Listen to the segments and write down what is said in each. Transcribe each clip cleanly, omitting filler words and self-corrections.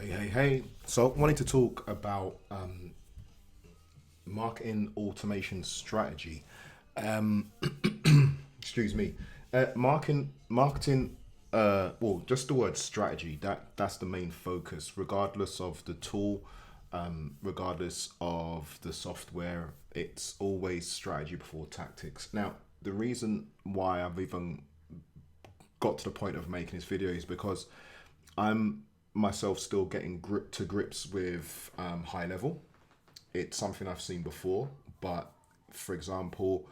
Hey. So, wanting to talk about marketing automation strategy. Um, Excuse me. Marketing. Well, just the word strategy. That's the main focus, regardless of the tool, regardless of the software. It's always strategy before tactics. Now, the reason why I've even got to the point of making this video is because I'm myself still getting to grips with high level. It's something I've seen before, but for example,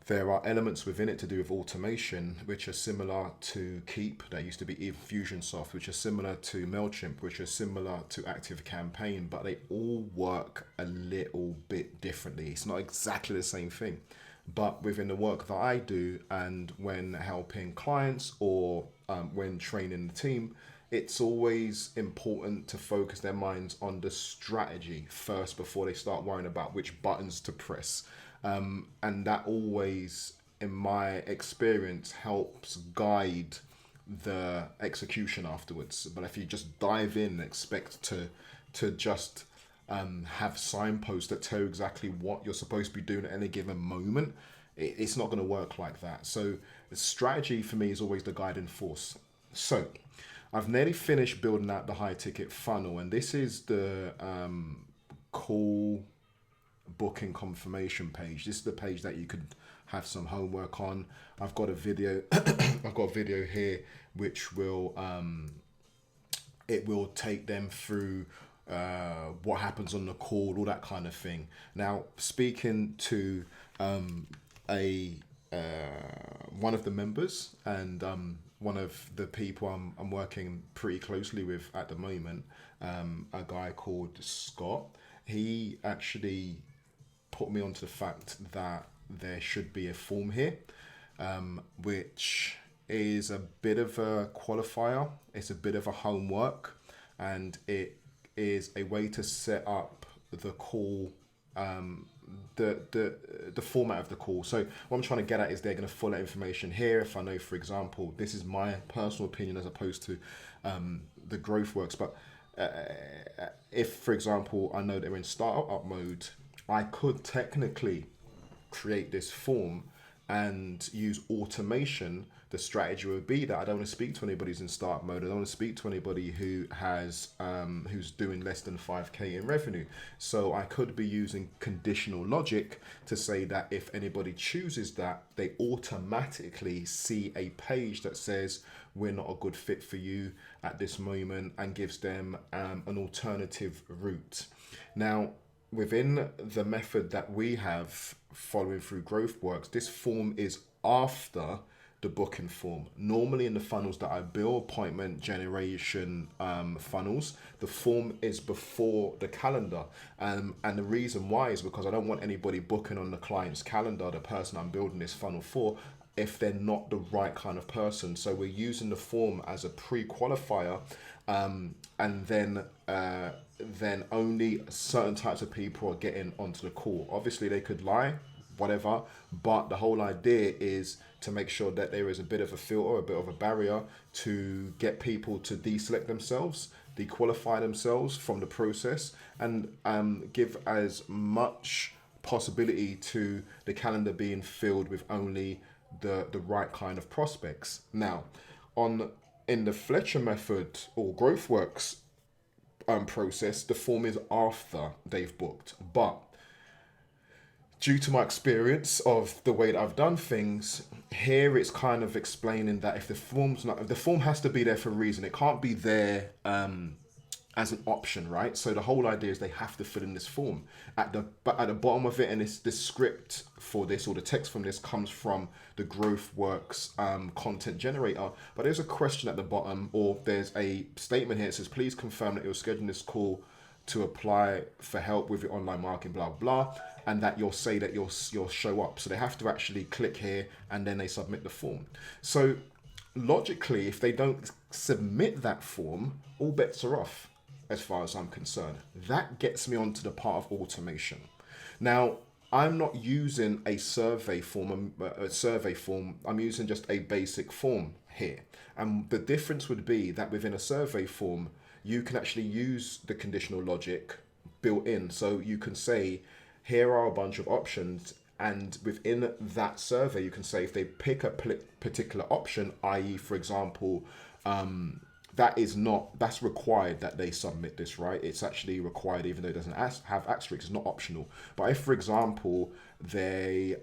there are elements within it to do with automation which are similar to Keep, that used to be Infusionsoft, which are similar to MailChimp, which are similar to ActiveCampaign, but they all work a little bit differently. It's not exactly the same thing. But within the work that I do and when helping clients or when training the team, it's always important to focus their minds on the strategy first before they start worrying about which buttons to press. And that always, in my experience, helps guide the execution afterwards. But if you just dive in and expect to just have signposts that tell you exactly what you're supposed to be doing at any given moment, it's not going to work like that. So the strategy for me is always the guiding force. So I've nearly finished building out the high ticket funnel, and this is the call booking confirmation page. This is the page that you could have some homework on. I've got a video. I've got a video here which will it will take them through what happens on the call, all that kind of thing. Now, speaking to a one of the members and one of the people I'm working pretty closely with at the moment, a guy called Scott. He actually put me onto the fact that there should be a form here, which is a bit of a qualifier. It's a bit of a homework, and it is a way to set up the call, the format of the call. So what I'm trying to get at is they're going to follow information here. If I know, for example, this is my personal opinion as opposed to the growth works, but if, for example, I know they're in startup mode, I could technically create this form and use automation. The strategy would be that I don't want to speak to anybody who's in startup mode. I don't want to speak to anybody who has who's doing less than 5k in revenue. So I could be using conditional logic to say that if anybody chooses that, they automatically see a page that says we're not a good fit for you at this moment, and gives them an alternative route. Now, within the method that we have following through GrowthWorks, this form is after the booking form. Normally in the funnels that I build, appointment generation funnels, the form is before the calendar. And the reason why is because I don't want anybody booking on the client's calendar, the person I'm building this funnel for, if they're not the right kind of person. So we're using the form as a pre-qualifier, and then only certain types of people are getting onto the call. Obviously they could lie, whatever, but the whole idea is to make sure that there is a bit of a filter, a bit of a barrier to get people to deselect themselves, dequalify themselves from the process, and give as much possibility to the calendar being filled with only the right kind of prospects. Now, in the Fletcher method or GrowthWorks process, the form is after they've booked. But due to my experience of the way that I've done things, here it's kind of explaining that if the form has to be there for a reason. It can't be there as an option, right? So the whole idea is they have to fill in this form. At the bottom of it, and the script for this, or the text from this, comes from the GrowthWorks content generator. But there's a question at the bottom, or there's a statement here that says, please confirm that you're scheduling this call to apply for help with your online marketing, blah, blah, and that you'll say that you'll show up. So they have to actually click here, and then they submit the form. So logically, if they don't submit that form, all bets are off as far as I'm concerned. That gets me onto the part of automation. Now, I'm not using a survey form. I'm using just a basic form. here. And the difference would be that within a survey form, you can actually use the conditional logic built in. So you can say, here are a bunch of options, and within that survey, you can say if they pick a particular option, i.e., for example, that's required that they submit this, right? It's actually required, even though it doesn't have asterisks, it's not optional. But if, for example, they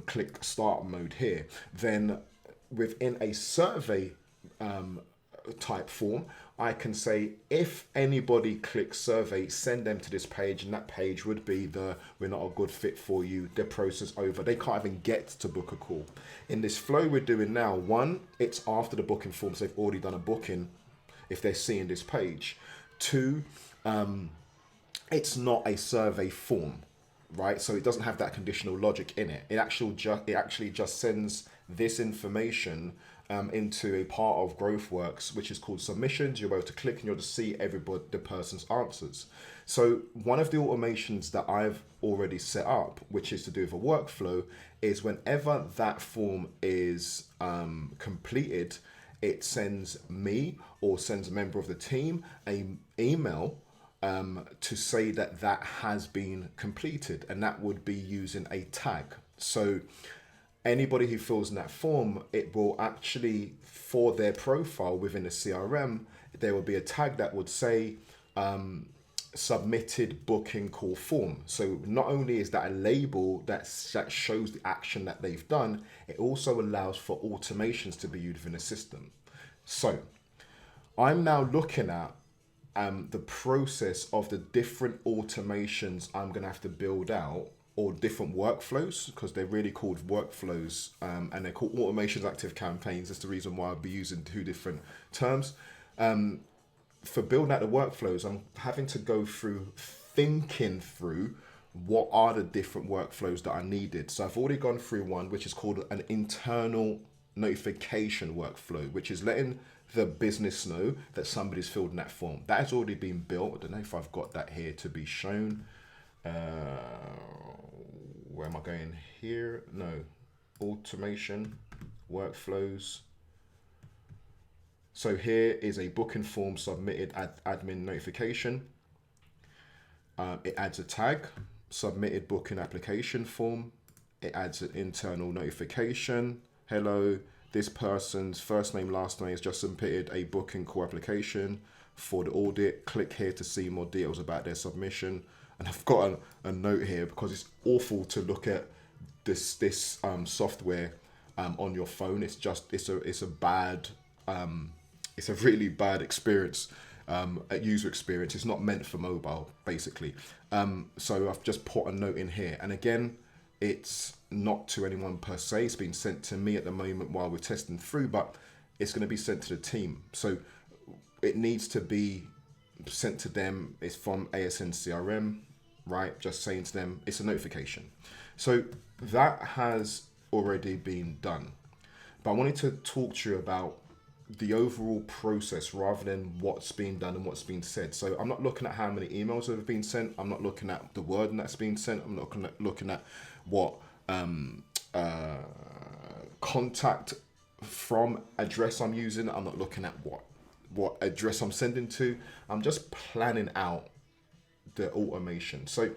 click start mode here, then within a survey type form, I can say if anybody clicks survey, send them to this page, and that page would be the we're not a good fit for you, the process over. They can't even get to book a call. In this flow we're doing now, one, it's after the booking form, so they've already done a booking if they're seeing this page. Two, it's not a survey form, right? So it doesn't have that conditional logic in it. It actually just sends this information into a part of GrowthWorks, which is called submissions. You're able to click and you'll just see the person's answers. So one of the automations that I've already set up, which is to do with a workflow, is whenever that form is completed, it sends me or sends a member of the team an email to say that that has been completed, and that would be using a tag. So anybody who fills in that form, it will actually, for their profile within the CRM, there will be a tag that would say submitted booking call form. So not only is that a label that shows the action that they've done, it also allows for automations to be used within the system. So I'm now looking at the process of the different automations I'm going to have to build out, or different workflows, because they're really called workflows, and they're called automations, active campaigns. That's the reason why I'll be using two different terms. For building out the workflows, I'm having to go through thinking through what are the different workflows that are needed. So I've already gone through one, which is called an internal notification workflow, which is letting the business know that somebody's filled in that form. That has already been built. I don't know if I've got that here to be shown. Where am I going here? No, automation, workflows. So here is a booking form submitted at admin notification. It adds a tag, submitted booking application form. It adds an internal notification. Hello, this person's first name, last name has just submitted a booking call application for the audit. Click here to see more details about their submission. And I've got a note here because it's awful to look at this software on your phone. It's a really bad experience, user experience. It's not meant for mobile, basically. So I've just put a note in here, and again, it's not to anyone per se. It's been sent to me at the moment while we're testing through, but it's going to be sent to the team. So it needs to be sent to them. It's from ASN CRM, right? Just saying to them, it's a notification. So that has already been done. But I wanted to talk to you about the overall process rather than what's been done and what's been said. So I'm not looking at how many emails have been sent. I'm not looking at the wording that's been sent. I'm not looking at what contact from address I'm using. I'm not looking at what address I'm sending to. I'm just planning out the automation. So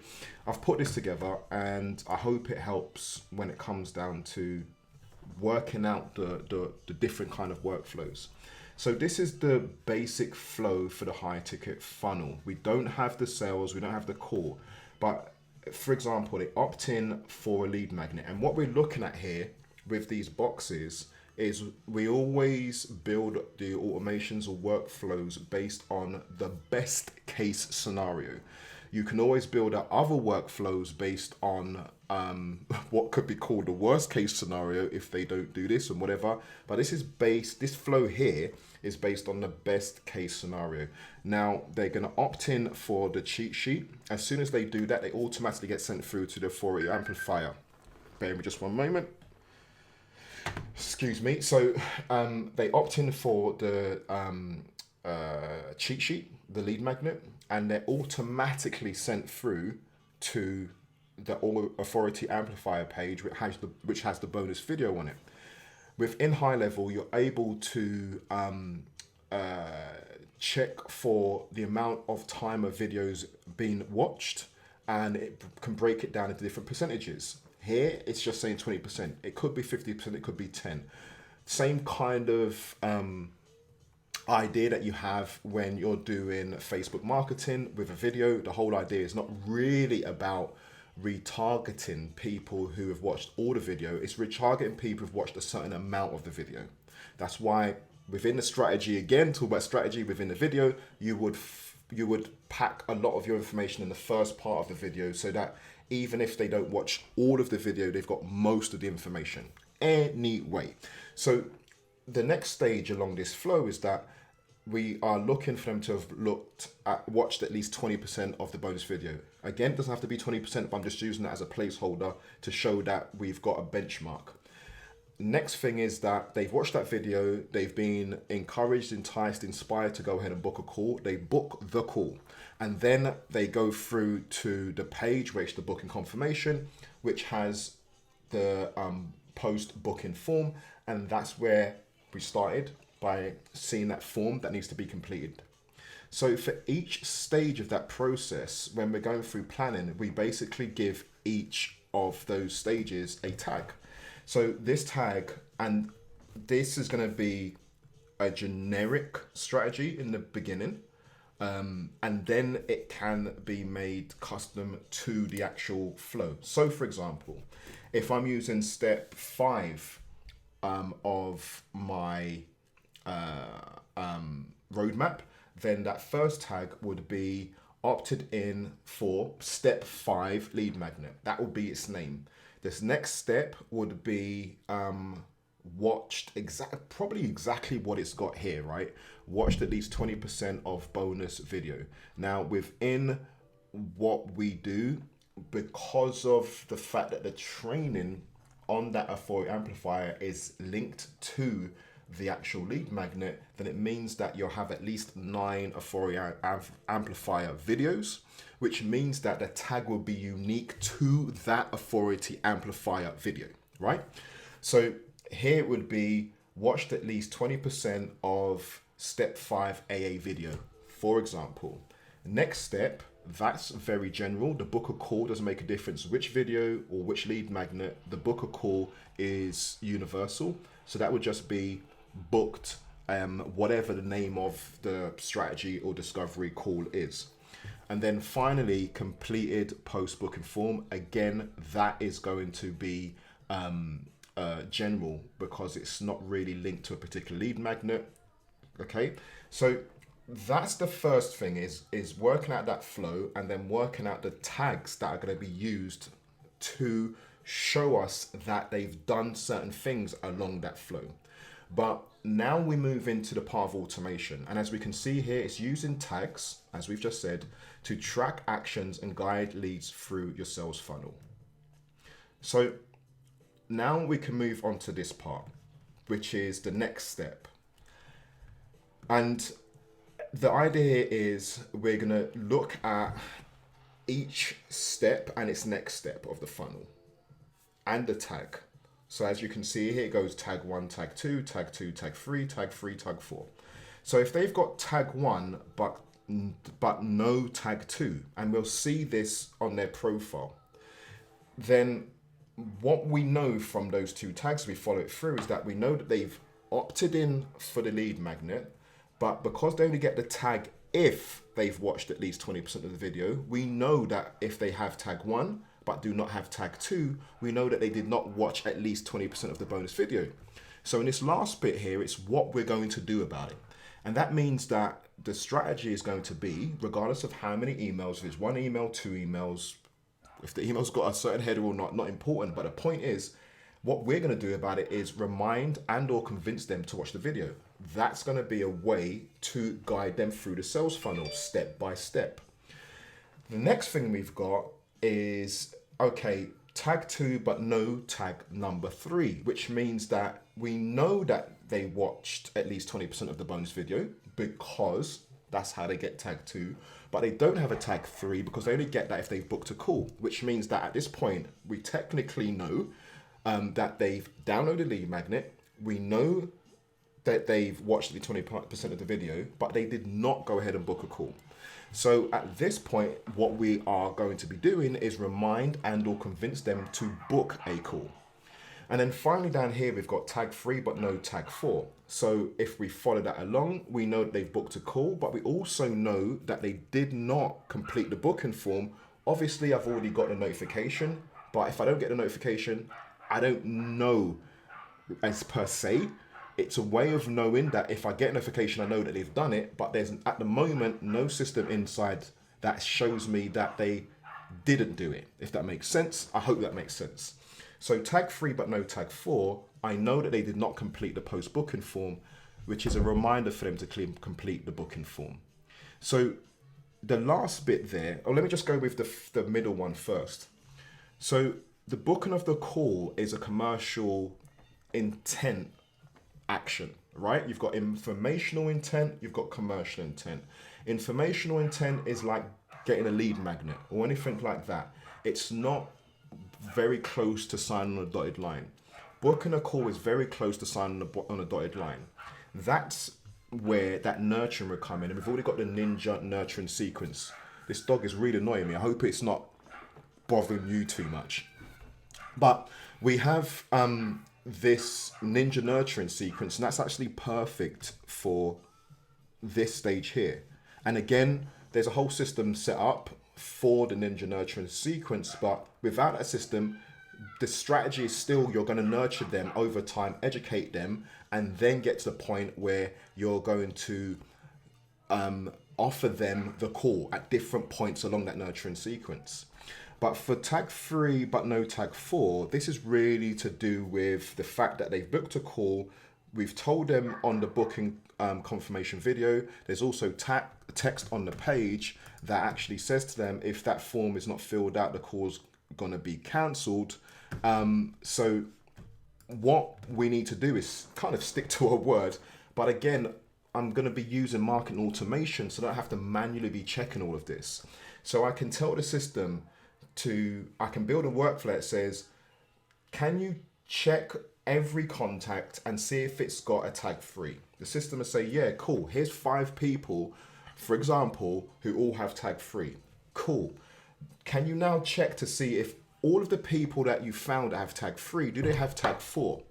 I've put this together, and I hope it helps when it comes down to working out the different kind of workflows. So this is the basic flow for the high ticket funnel. We don't have the sales, we don't have the call, but for example, they opt in for a lead magnet. And what we're looking at here with these boxes is we always build the automations or workflows based on the best case scenario. You can always build out other workflows based on what could be called the worst case scenario if they don't do this and whatever. But this flow here is based on the best case scenario. Now they're going to opt in for the cheat sheet. As soon as they do that, they automatically get sent through to the authority amplifier. Bear with me just one moment. Excuse me. So they opt in for the cheat sheet, the lead magnet, and they're automatically sent through to the authority amplifier page, which has the bonus video on it. Within high level, you're able to check for the amount of time a video's been watched, and it can break it down into different percentages. Here, it's just saying 20%. It could be 50%, it could be 10. Same kind of idea that you have when you're doing Facebook marketing with a video. The whole idea is not really about retargeting people who have watched all the video. It's retargeting people who've watched a certain amount of the video. That's why within the strategy, again, talk about strategy within the video, you would pack a lot of your information in the first part of the video, so that even if they don't watch all of the video, they've got most of the information anyway. So the next stage along this flow is that we are looking for them to have watched at least 20% of the bonus video. Again, it doesn't have to be 20%, but I'm just using that as a placeholder to show that we've got a benchmark. Next thing is that they've watched that video, they've been encouraged, enticed, inspired to go ahead and book a call. They book the call, and then they go through to the page where it's the booking confirmation, which has the post booking form, and that's where we started, by seeing that form that needs to be completed. So for each stage of that process, when we're going through planning, we basically give each of those stages a tag. So this tag, and this is going to be a generic strategy in the beginning, and then it can be made custom to the actual flow. So for example, if I'm using step 5 of my roadmap, then that first tag would be opted in for step 5 lead magnet. That would be its name. This next step would be watched probably exactly what it's got here, right? Watched at least 20% of bonus video. Now within what we do, because of the fact that the training on that authority amplifier is linked to the actual lead magnet, then it means that you'll have at least 9 authority amplifier videos, which means that the tag will be unique to that authority amplifier video, right? So here it would be watched at least 20% of step 5 AA video, for example. Next step, that's very general. The book a call doesn't make a difference which video or which lead magnet. The book a call is universal. So that would just be booked, whatever the name of the strategy or discovery call is. And then finally, completed post booking form. Again, that is going to be general, because it's not really linked to a particular lead magnet. Okay, so that's the first thing, is working out that flow, and then working out the tags that are going to be used to show us that they've done certain things along that flow. But now we move into the part of automation. And as we can see here, it's using tags, as we've just said, to track actions and guide leads through your sales funnel. So now we can move on to this part, which is the next step. And the idea is we're going to look at each step and its next step of the funnel and the tag. So as you can see here, it goes tag 1, tag 2, tag 2, tag 3, tag 3, tag 4. So if they've got tag 1, but no tag 2, and we'll see this on their profile, then what we know from those 2 tags, we follow it through, is that we know that they've opted in for the lead magnet, but because they only get the tag if they've watched at least 20% of the video, we know that if they have tag 1, but do not have tag 2, we know that they did not watch at least 20% of the bonus video. So in this last bit here, it's what we're going to do about it. And that means that the strategy is going to be, regardless of how many emails, if it's 1 email, 2 emails, if the email's got a certain header or not important, but the point is, what we're going to do about it is remind and or convince them to watch the video. That's going to be a way to guide them through the sales funnel step by step. The next thing we've got is, okay, tag 2, but no tag number 3, which means that we know that they watched at least 20% of the bonus video, because that's how they get tag 2, but they don't have a tag 3 because they only get that if they've booked a call, which means that at this point, we technically know that they've downloaded Lead Magnet, we know that they've watched the 20% of the video, but they did not go ahead and book a call. So at this point, what we are going to be doing is remind and or convince them to book a call. And then finally down here, we've got tag 3, but no tag 4. So if we follow that along, we know that they've booked a call, but we also know that they did not complete the booking form. Obviously, I've already got the notification, but if I don't get the notification, I don't know as per se. It's a way of knowing that if I get a notification, I know that they've done it, but there's at the moment no system inside that shows me that they didn't do it. If that makes sense, I hope that makes sense. So tag 3 but no tag 4, I know that they did not complete the post booking form, which is a reminder for them to complete the booking form. So the last bit there, or let me just go with the middle one first. So the booking of the call is a commercial intent action, right? You've got informational intent, you've got commercial intent. Informational intent is like getting a lead magnet or anything like that. It's not very close to signing on a dotted line. Booking a call is very close to signing on a dotted line. That's where that nurturing will come in, and we've already got the ninja nurturing sequence. This dog is really annoying me. I hope it's not bothering you too much. But we have this ninja nurturing sequence, and that's actually perfect for this stage here. And again, there's a whole system set up for the ninja nurturing sequence, but without that system, the strategy is still you're going to nurture them over time, educate them, and then get to the point where you're going to offer them the call at different points along that nurturing sequence. But for tag 3 but no tag 4, this is really to do with the fact that they've booked a call. We've told them on the booking confirmation video. There's also text on the page that actually says to them, if that form is not filled out, the call's gonna be cancelled. So what we need to do is kind of stick to our word. But again, I'm gonna be using marketing automation, so I don't have to manually be checking all of this. So I can tell the system I can build a workflow that says, can you check every contact and see if it's got a tag 3? The system will say, yeah, cool. Here's 5 people, for example, who all have tag 3. Cool. Can you now check to see if all of the people that you found that have tag 3, do they have tag 4?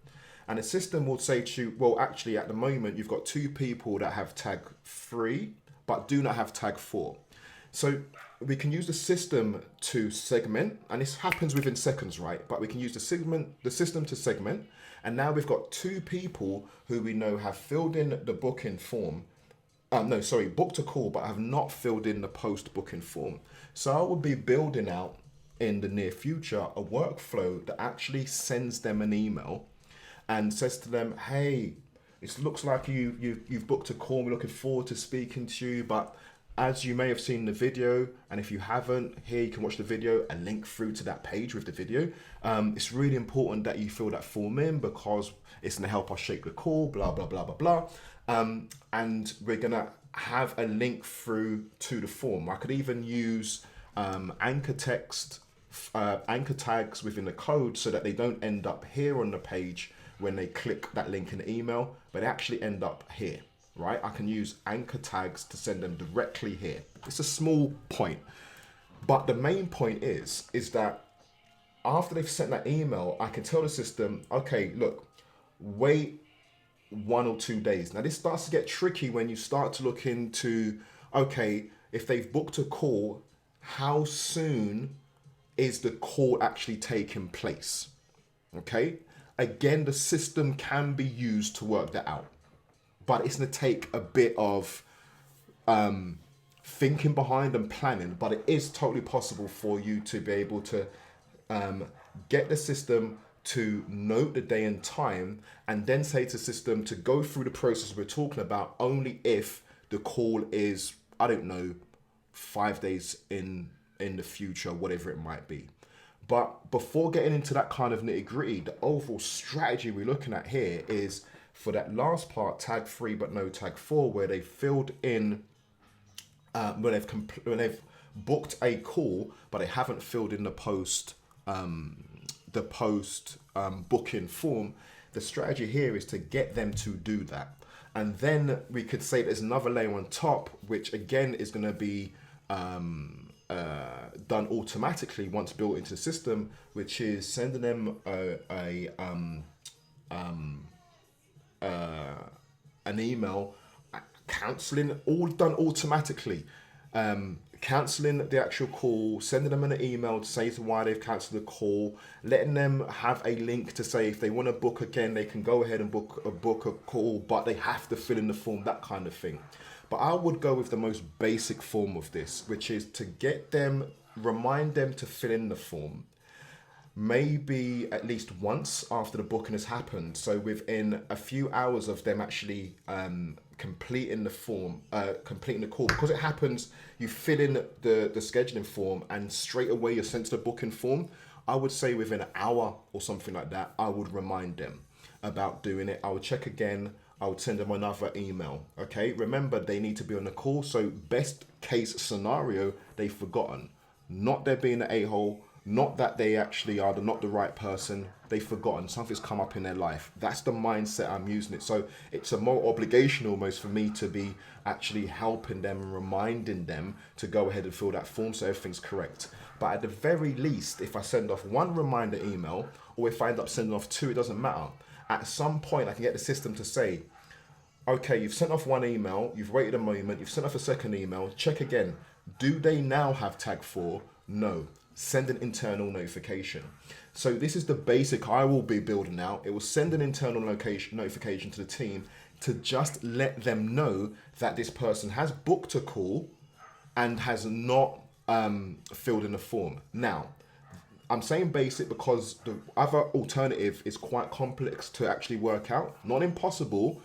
And the system will say to you, well, actually, at the moment, you've got 2 people that have tag 3, but do not have tag 4. So we can use the system to segment, and this happens within seconds, right? But we can use the system to segment, and now we've got 2 people who we know have filled in the booking form. Booked a call, but have not filled in the post booking form. So I will be building out in the near future a workflow that actually sends them an email and says to them, hey, it looks like you've booked a call. We're looking forward to speaking to you, but as you may have seen the video, and if you haven't, here you can watch the video and link through to that page with the video. It's really important that you fill that form in because it's going to help us shape the call, blah, blah, blah, blah, blah. And we're going to have a link through to the form. I could even use anchor tags within the code so that they don't end up here on the page when they click that link in the email, but they actually end up here. Right, I can use anchor tags to send them directly here. It's a small point, but the main point is that after they've sent that email, I can tell the system, okay, look, wait 1 or 2 days. Now this starts to get tricky when you start to look into, okay, if they've booked a call, how soon is the call actually taking place? Okay, again, the system can be used to work that out. But it's going to take a bit of thinking behind and planning, but it is totally possible for you to be able to get the system to note the day and time and then say to the system to go through the process we're talking about only if the call is, I don't know, 5 days in the future, whatever it might be. But before getting into that kind of nitty gritty, the overall strategy we're looking at here is for that last part, tag 3 but no tag 4, where they filled in, when they've booked a call, but they haven't filled in the post booking form. The strategy here is to get them to do that. And then we could say there's another layer on top, which again is going to be done automatically once built into the system, which is sending them an email cancelling, all done automatically. Cancelling the actual call, sending them an email to say why they've cancelled the call, letting them have a link to say if they want to book again, they can go ahead and book a call, but they have to fill in the form, that kind of thing. But I would go with the most basic form of this, which is to get them, remind them to fill in the form, maybe at least once after the booking has happened. So within a few hours of them actually completing the form, completing the call, because it happens, you fill in the scheduling form and straight away you're sent to the booking form. I would say within an hour or something like that, I would remind them about doing it. I would check again. I would send them another email. Okay, remember they need to be on the call. So best case scenario, they've forgotten. Not there being an a-hole, not that they actually are not the right person. They've forgotten, something's come up in their life. That's the mindset I'm using it. So it's a more obligation almost for me to be actually helping them and reminding them to go ahead and fill that form so everything's correct. But at the very least, if I send off one reminder email, or if I end up sending off two, it doesn't matter. At some point, I can get the system to say, okay, you've sent off one email, you've waited a moment, you've sent off a second email, check again. Do they now have tag 4? No. Send an internal notification. So this is the basic I will be building out. It will send an internal notification to the team to just let them know that this person has booked a call and has not filled in the form. Now, I'm saying basic because the other alternative is quite complex to actually work out. Not impossible,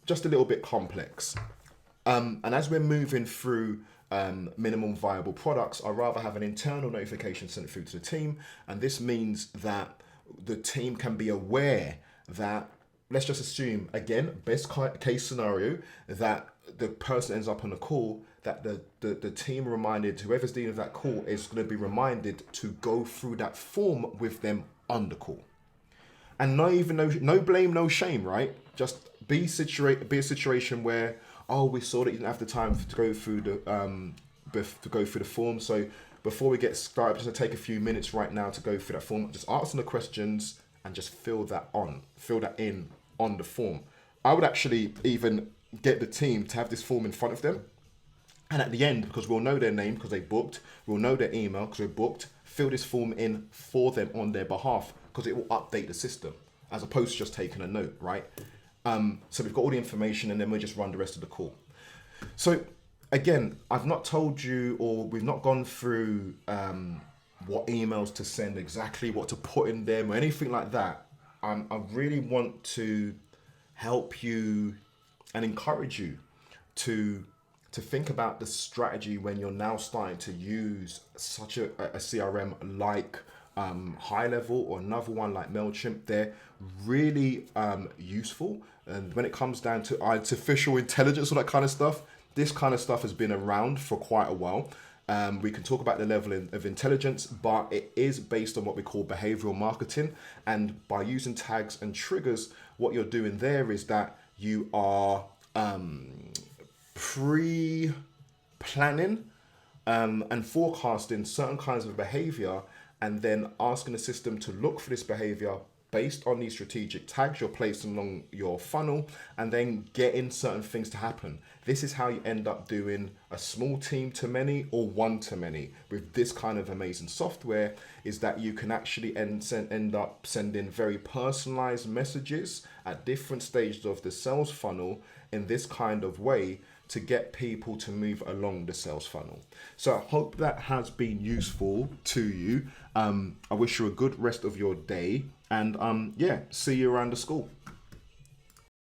just a little bit complex. And as we're moving through minimum viable products, I'd rather have an internal notification sent through to the team. And this means that the team can be aware that, let's just assume, again, best case scenario, that the person ends up on a call, that the team reminded, whoever's dealing with that call is going to be reminded to go through that form with them on the call. And no blame, no shame, right? Just be a situation where, oh, we saw that you didn't have the time to go through the form. So before we get started, just take a few minutes right now to go through that form. Just answer the questions and just fill that in on the form. I would actually even get the team to have this form in front of them. And at the end, because we'll know their name because they booked, we'll know their email because they booked, fill this form in for them on their behalf because it will update the system as opposed to just taking a note, right? So we've got all the information and then we'll just run the rest of the call. So again, I've not told you, or we've not gone through what emails to send exactly, what to put in them or anything like that. I really want to help you and encourage you to think about the strategy when you're now starting to use such a CRM like High Level or another one like MailChimp. They're really useful. And when it comes down to artificial intelligence or that kind of stuff, this kind of stuff has been around for quite a while. We can talk about the level of intelligence, but it is based on what we call behavioral marketing. And by using tags and triggers, what you're doing there is that you are pre-planning and forecasting certain kinds of behavior and then asking the system to look for this behavior based on these strategic tags you're placing along your funnel and then getting certain things to happen. This is how you end up doing a small team to many or one to many with this kind of amazing software, is that you can actually end up sending very personalized messages at different stages of the sales funnel in this kind of way to get people to move along the sales funnel. So I hope that has been useful to you. I wish you a good rest of your day and see you around the school.